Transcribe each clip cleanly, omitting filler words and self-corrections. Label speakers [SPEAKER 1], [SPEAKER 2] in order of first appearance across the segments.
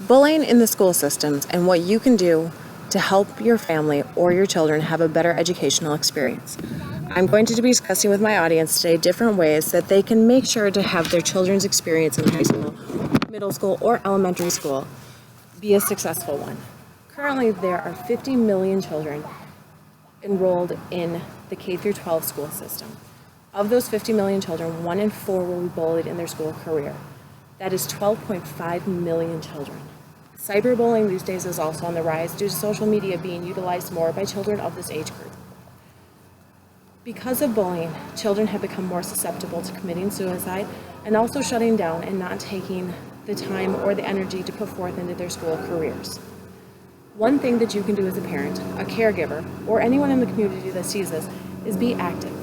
[SPEAKER 1] Bullying in the school systems and what you can do to help your family or your children have a better educational experience. I'm going to be discussing with my audience today different ways that they can make sure to have their children's experience in high school, middle school, or elementary school be a successful one. Currently, there are 50 million children enrolled in the K through 12 school system. Of those 50 million children, 1 in 4 will be bullied in their school career. That is 12.5 million children. Cyberbullying these days is also on the rise due to social media being utilized more by children of this age group. Because of bullying, children have become more susceptible to committing suicide and also shutting down and not taking the time or the energy to put forth into their school careers. One thing that you can do as a parent, a caregiver, or anyone in the community that sees this is be active.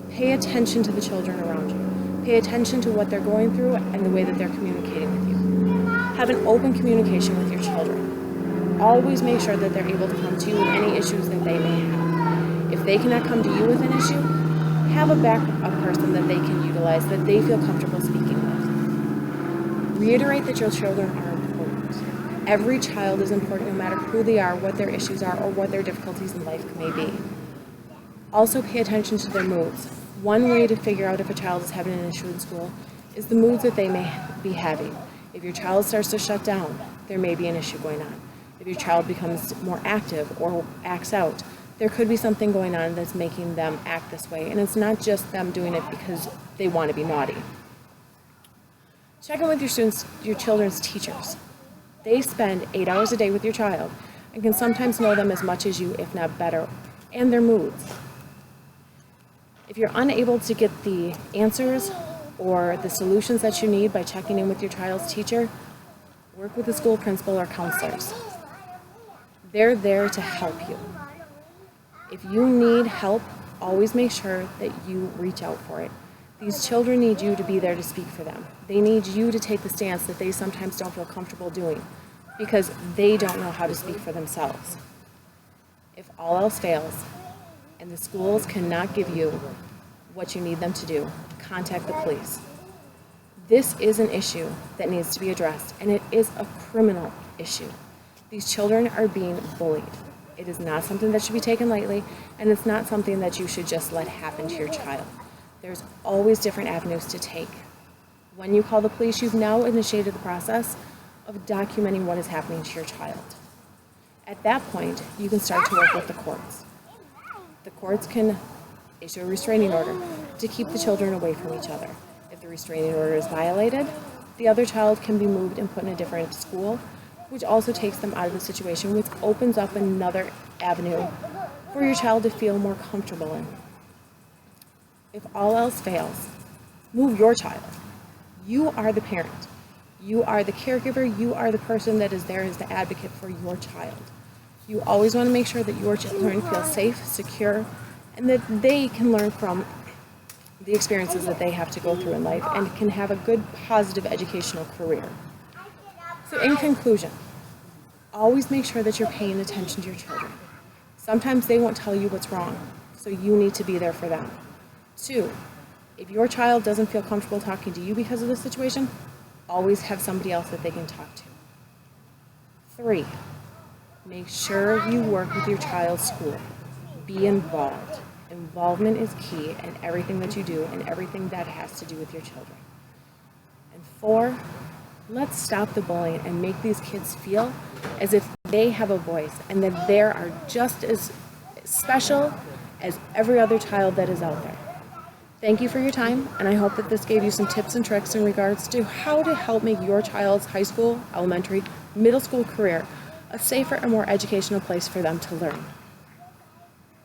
[SPEAKER 1] Pay attention to the children around you. Pay attention to what they're going through and the way that they're communicating with you. Have an open communication with your children. Always make sure that they're able to come to you with any issues that they may have. If they cannot come to you with an issue, have a backup person that they can utilize that they feel comfortable speaking with. Reiterate that your children are important. Every child is important no matter who they are, what their issues are, or what their difficulties in life may be. Also pay attention to their moods. One way to figure out if a child is having an issue in school is the moods that they may be having. If your child starts to shut down, there may be an issue going on. If your child becomes more active or acts out, there could be something going on that's making them act this way. And it's not just them doing it because they want to be naughty. Check in with your children's teachers. They spend 8 hours a day with your child and can sometimes know them as much as you, if not better, and their moods. If you're unable to get the answers or the solutions that you need by checking in with your child's teacher, work with the school principal or counselors. They're there to help you. If you need help, always make sure that you reach out for it. These children need you to be there to speak for them. They need you to take the stance that they sometimes don't feel comfortable doing because they don't know how to speak for themselves. If all else fails and the schools cannot give you what you need them to do, contact the police. This is an issue that needs to be addressed, and it is a criminal issue. These children are being bullied. It is not something that should be taken lightly, and it's not something that you should just let happen to your child. There's always different avenues to take. When you call the police, you've now initiated the process of documenting what is happening to your child. At that point, you can start to work with the courts. The courts can issue a restraining order to keep the children away from each other. If the restraining order is violated, the other child can be moved and put in a different school, which also takes them out of the situation, which opens up another avenue for your child to feel more comfortable in. If all else fails, move your child. You are the parent. You are the caregiver. You are the person that is there as the advocate for your child. You always want to make sure that your children feel safe, secure, and that they can learn from the experiences that they have to go through in life and can have a good, positive educational career. So in conclusion, always make sure that you're paying attention to your children. Sometimes they won't tell you what's wrong, so you need to be there for them. 2, if your child doesn't feel comfortable talking to you because of the situation, always have somebody else that they can talk to. 3, make sure you work with your child's school. Be involved. Involvement is key in everything that you do and everything that has to do with your children. And 4, let's stop the bullying and make these kids feel as if they have a voice and that they are just as special as every other child that is out there. Thank you for your time, and I hope that this gave you some tips and tricks in regards to how to help make your child's high school, elementary, middle school career a safer and more educational place for them to learn.